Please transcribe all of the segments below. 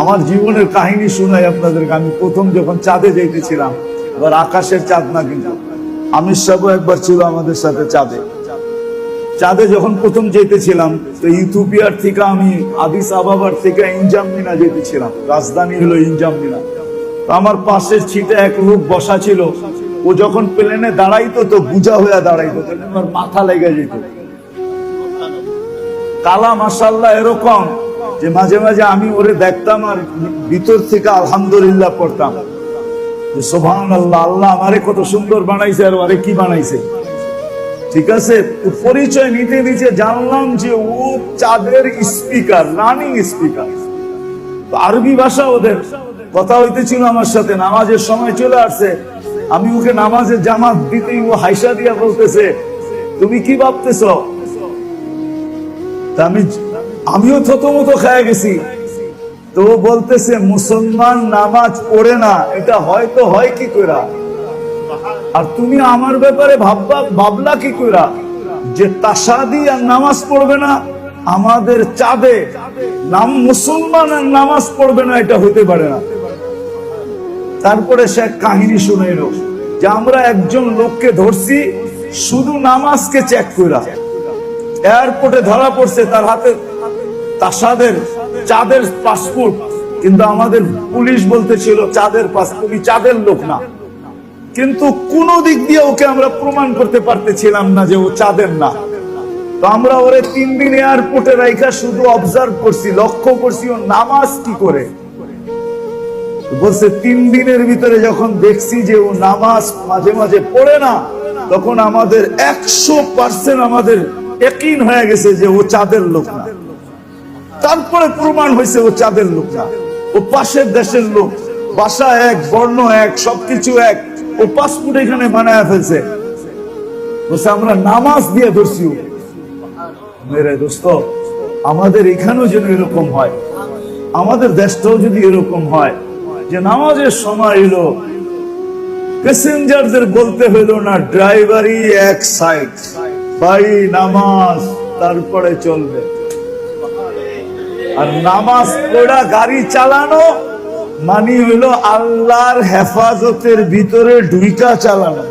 আমার জীবনের কাহিনী শুনাই আপনাদেরকে। আমি প্রথম যখন চাঁদে যাইতেছিলাম, এবার আকাশের চাঁদ না, কিন্তু আমির সাহেব একবার ছিল আমাদের সাথে চাঁদে যখন প্রথম যেতেছিলাম, তো ইথিওপিয়ার থেকে আমি আদিস আবাবার থেকে ইনজামনিনা যেতেছিলাম। রাজধানী হলো ইনজামনিনা। তো আমার পাশের ছিটে এক লোক বসা ছিল। ও যখন প্লেনে দাঁড়াইতো তো বুঝা হয়ে দাঁড়াইতো, আমার মাথা লেগে যেত। কালা মাশাআল্লাহ এরকম যে মাঝে মাঝে আমি ওরে দেখতাম আর ভিতর থেকে আলহামদুলিল্লাহ পড়তাম যে সুবহানাল্লাহ, আল্লাহ আমারে কত সুন্দর বানাইছে আর ওরে কি বানাইছে। ঠিক আছে, পরিচয় নিতে নিতে জানলাম যে ও চাঁদের স্পিকার, রানিং স্পিকার। আরবি ভাষা ওদের, কথা হইতেছিল আমার সাথে। নামাজের সময় চলে আসছে, আমি ওকে নামাজের জামাত দিতেই ও হাইসা দিয়া বলতেছে, তুমি কি ভাবতেছ? আমিও থতমত খেয়ে গেছি। তো বলতেছে, মুসলমান নামাজ পড়ে না, এটা হয়তো হয় কি করে? আর তুমি আমার ব্যাপারে ভাবলা কি করে যে তাসাদি আর নামাজ পড়বে না? আমাদের চাঁদে নাম মুসলমান আর নামাজ পড়বে না, এটা হতে পারে না। তারপরে সে কাহিনী শুনাইল যে আমরা একজন লোককে ধরছি শুধু নামাজকে চেক কইরা। এয়ারপোর্টে ধরা পড়ছে, তার হাতে তাসাদের চাঁদের পাসপোর্ট, কিন্তু আমাদের পুলিশ বলতেছিল চাঁদের পাসপোর্ট, চাঁদের লোক না। কিন্তু কোন দিক দিয়ে ওকে আমরা প্রমাণ করতে পারতেছিলাম না যে ও চাঁদের না। তো আমরা ওরে 3 দিন এয়ারপোর্টে রাইখা শুধু অবজার্ভ করছি, লক্ষ্য করছি ও নামাজ কি করে। বলছে 3 দিনের ভিতরে যখন দেখছি যে ও নামাজ মাঝে মাঝে পড়ে না, তখন আমাদের 100% আমাদের ইয়াকিন হয়ে গেছে যে ও চাঁদের লোক না। তারপরে প্রমাণ হয়েছে ও চাঁদের লোক না, ও পাশের দেশের লোক, ভাষা এক, বর্ণ এক, সবকিছু এক। ও পাসপোর্ট এখানে বানায় ফেলছে। বলছে আমরা নামাজ দিয়ে ধরছি। মেরে দোস্ত, আমাদের এখানেও যেন এরকম হয়, আমাদের দেশটাও যদি এরকম হয় যে নামাজের সময় এলো, প্যাসেঞ্জারদের বলতে হইল না, ড্রাইভারই এক সাইড, ভাই নামাজ তারপরে চলবে। আর নামাজ পড়া গাড়ি চালানো মানে হইল আল্লাহর হেফাজতের ভিতরে ঢুইকা চালানো।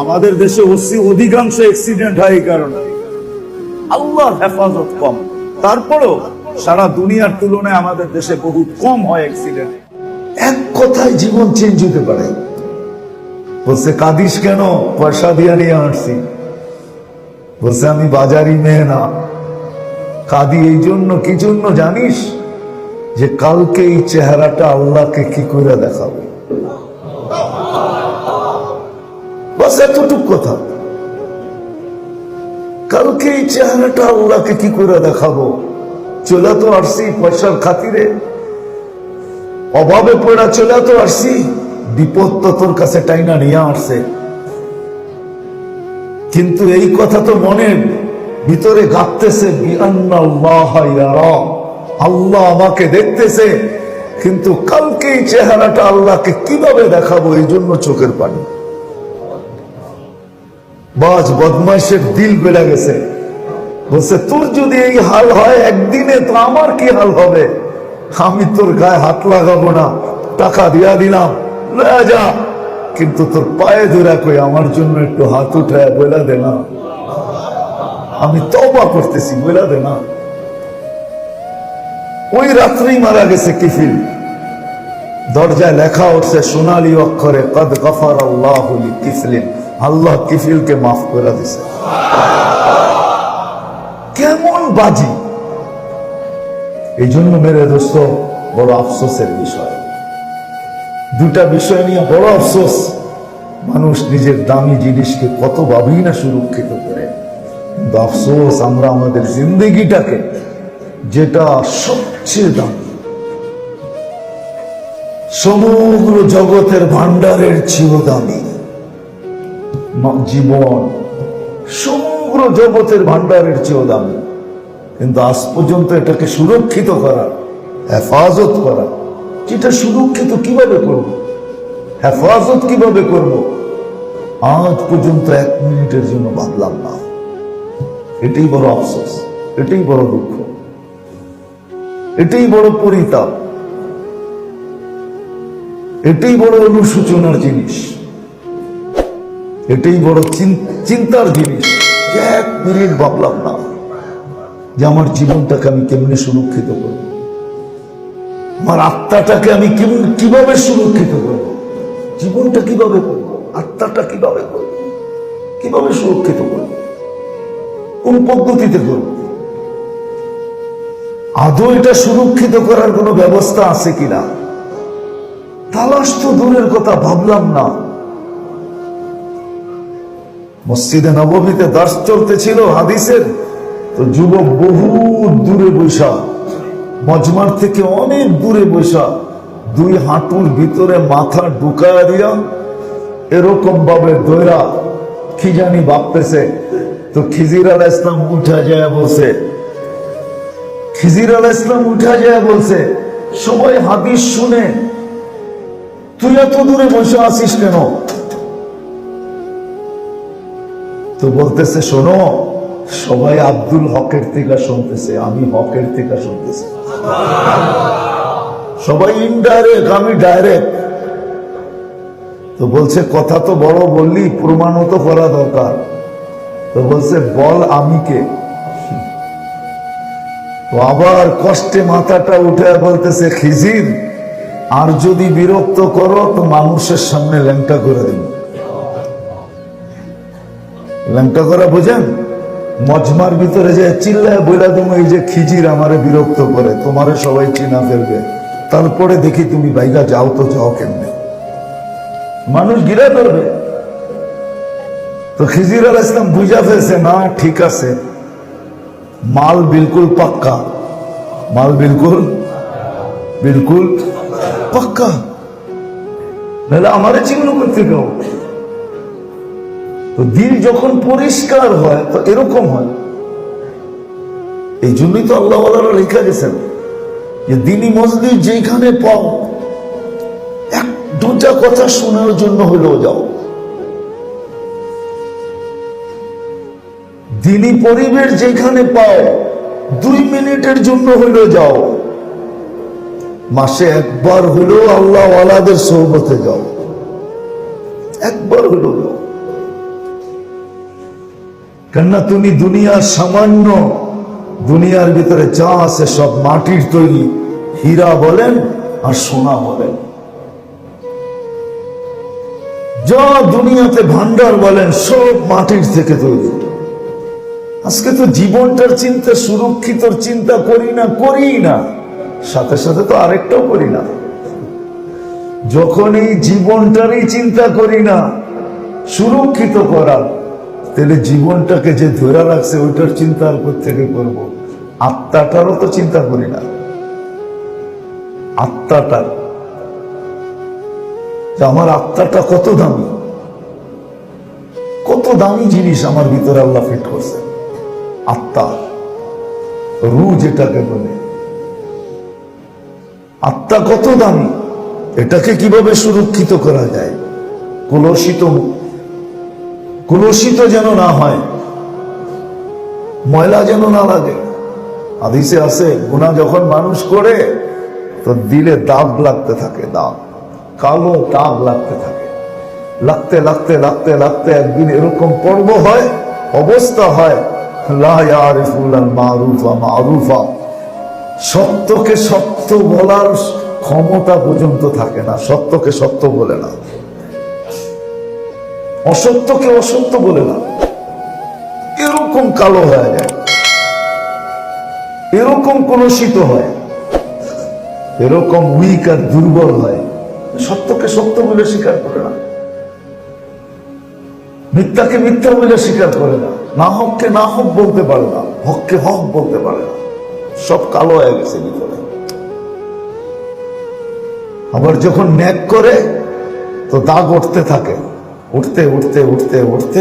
আমাদের দেশে অধিকাংশ অ্যাক্সিডেন্ট হয় এই কারণে, আল্লাহর হেফাজত কম। তারপরও সারা দুনিয়ার তুলনায় আমাদের দেশে বহুত কম হয় অ্যাক্সিডেন্ট। এক কথায় জীবন চেঞ্জ হতে পারে। বলছে কাঁদিস কেন? পয়সা দিয়ে নিয়ে আসছি। বলছে আমি বাজারি মেয়ে না, কাঁদি এই জন্য, কি জন্য জানিস? যে কালকে এই চেহারাটা আল্লাহকে কি করে দেখাবো। বাস এতটুক কথা। কালকে এই চেহারাটা আল্লাহকে কি করে দেখাবো? চলে তো আসছি পয়সার খাতিরে, অভাবে পড়া চলে তো আসছি, বিপদ তো তোর কাছে টাইনা নিয়ে আসছে। কিন্তু এই কথা তো মনের ভিতরে গাঁপতেছে, আল্লাহ আমাকে দেখতেছে, কিন্তু কালকে এই চেহারাটা আল্লাহকে কিভাবে দেখাবো, এই জন্য চোখের পানি। বাজ বদমাইশের দিল বেড়ে গেছে। বলছে তোর যদি এই হাল হয় একদিনে, তো আমার কি হাল হবে? আমি তোর গায়ে হাত লাগাবো না, টাকা দিয়া দিলাম, লয়ে যা, কিন্তু তোর পায়ে ধরে কই আমার জন্য একটু হাত উঠায় বলে দে না, আমি তওবা করতেছি, বলে দে না। ওই রাত্রেই মারা গেছে কিফিল। দরজায় লেখা উঠছে সোনালী অক্ষরে, কদ গফারাল্লাহু লিকিফলিন, আল্লাহ কিফিলকে মাফ করে দিছে। কেমন বাজি! এই জন্য মেরে দোস্ত, বড় আফসোসের বিষয়, দুটা বিষয় নিয়ে বড় আফসোস। মানুষ নিজের দামি জিনিসকে কত ভাবেই না সুরক্ষিত করে, কিন্তু আফসোস আমরা আমাদের জিন্দগিটাকে, যেটা সবচেয়ে দামি, সমগ্র জগতের ভান্ডারের চেয়েও দামি জীবন, সমগ্র জগতের ভান্ডারের চেয়েও দামি, কিন্তু আজ পর্যন্ত এটাকে সুরক্ষিত করা, হেফাজত করা, যেটা সুরক্ষিত কিভাবে করব, হেফাজত কিভাবে করব, আজ পর্যন্ত 1 মিনিটের জন্য ভাবলাম না। এটাই বড় আফসোস, এটাই বড় দুঃখ। এটাই বড় পরিতাপ, এটাই বড় অনুশোচনার জিনিস, এটাই বড় চিন্তার জিনিস যে 1 মিনিট ভাবলাম না যে আমার জীবনটাকে আমি কেমনে সুরক্ষিত করব, আমার আত্মাটাকে আমি কিভাবে সুরক্ষিত করব, জীবনটা কিভাবে করব, আত্মাটা কিভাবে করব, কিভাবে সুরক্ষিত করব, কোন পদ্ধতিতে করব। আদৌ এটা সুরক্ষিত করার কোন ব্যবস্থা আছে কিনা তালাশ তো দূরের কথা, ভাবলাম না। মসজিদে নববীতে দার্স চলতেছিল হাদিসের, তো যুবক বহু দূরে বৈশা, মজমার থেকে অনেক দূরে বৈশা 2 হাঁটুর ভিতরে মাথা ঢুকায়া দিয়া এরকম ভাবে দৈরা কি জানি ভাবতেছে। তো খিজির আলাইহিস সালাম উঠা যায় বলছে, খিজির আলাইহিস সালাম উঠা যায় বলছে, সবাই হাদিস শুনে তুই এত দূরে বসে আছিস কেন? তো বলতেছে, শোনো, সবাই আব্দুল হকের থেকে শুনতেছে, আমি হকের থেকে শুনতেছি। সবাই ইনডাইরেক্ট, আমি ডাইরেক্ট। তো বলছে, কথা তো বড় বললি, প্রমাণও তো করা দরকার। তো বলছে, বল আমি কে? তো আবার কষ্টে মাথাটা উঠে বলতেছে, খিজির, আর যদি বিরক্ত করো তো মানুষের সামনে ল্যাংটা করে দেব। ল্যাংটা করা বোঝেন? মজমার ভিতরে যে চিল্লায় বইলা তুমি এই যে খিজির আমারে বিরক্ত করে, তোমারে সবাই চিনা ফেলবে, তারপরে দেখি তুমি বাইগা যাও, তো যাও কেমনে, মানুষ গিরা ধরবে। তো খিজির আলাইহিস সালাম বুঝা ফেলছে, না ঠিক আছে, মাল বিলকুল পাক্কা, মাল বিলকুল বিলকুল পাক্কা, নাহলে আমারে চিহ্ন করতে গাও। তো দিল যখন পরিষ্কার হয় তো এরকম হয়। এই জন্যই তো আল্লাহ ওয়ালারা লেখা গেছেন যে দিনী মজলিস যেখানে পাও, 1-2টা কথা শোনার জন্য হলেও যাও। দিনী পরিবেশ যেখানে পাও, 2 মিনিটের জন্য হলেও যাও। মাসে 1বার হলেও আল্লাহ ওয়ালাদের সোহবতে যাও, 1বার হলেও যাও। কেননা তুমি দুনিয়ার সামান্য, দুনিয়ার ভিতরে যা আছে সব মাটির তৈরি, হীরা বলেন আর সোনা বলেন, যা দুনিয়াতে ভান্ডার বলেন সব মাটির থেকে তৈরি। আজকে তো জীবনটার চিন্তা, সুরক্ষিতর চিন্তা করি না, সাথে সাথে তো আরেকটাও করি না। যখন এই জীবনটারই চিন্তা করি না সুরক্ষিত করা, তাহলে জীবনটাকে যে ধরে রাখছে ওইটার চিন্তা আর কোত্থেকে করবো? আত্মাটারও তো চিন্তা করি না। আত্মাটা, আমার আত্মাটা কত দামি, কত দামি জিনিস আমার ভিতরে আল্লাহ ফিট করছে। আত্মা, রূহ যেটাকে বলে, আত্মা কত দামি, এটাকে কিভাবে সুরক্ষিত করা যায়? কলুষিত যেন না হয়, ময়লা যেন না লাগে। হাদিসে আছে, গুনাহ যখন মানুষ করে তো দিলে দাগ লাগতে থাকে, দাগ, কালো দাগ লাগতে থাকে। লাগতে লাগতে লাগতে লাগতে একদিন এরকম পর্ব হয়, অবস্থা হয়, লা ইয়ারিফুল মারুফা মারুফা, সত্যকে সত্য বলার ক্ষমতা পর্যন্ত থাকে না, সত্যকে সত্য বলে না, অসত্যকে অসত্য বলে না, এরকম কালো হয়ে যায়, এরকম কলুষিত হয়, এরকম উইক আর দুর্বল হয়, সত্যকে সত্য বলে স্বীকার করে না, মিথ্যাকে মিথ্যা বলে স্বীকার করে না, না হককে না হক বলতে পারে না, হককে হক বলতে পারে না, সব কালো হয়ে গেছে ভিতরে। আবার যখন ন্যাক করে তো দাগ উঠতে থাকে, উঠতে উঠতে উঠতে উঠতে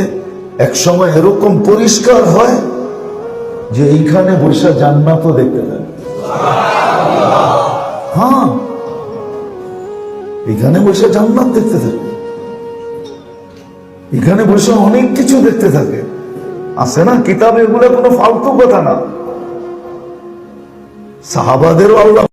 এক সময় এরকম পরিষ্কার হয় যে এইখানে বসে জান্নাতও দেখতে পায়। হ্যাঁ, এখানে বসে জান্নাত দেখতে থাকে, এখানে বসে অনেক কিছু দেখতে থাকে। আছে না কিতাবে, এগুলো কোনো ফালতু কথা না। সাহাবাদেরও আল্লাহ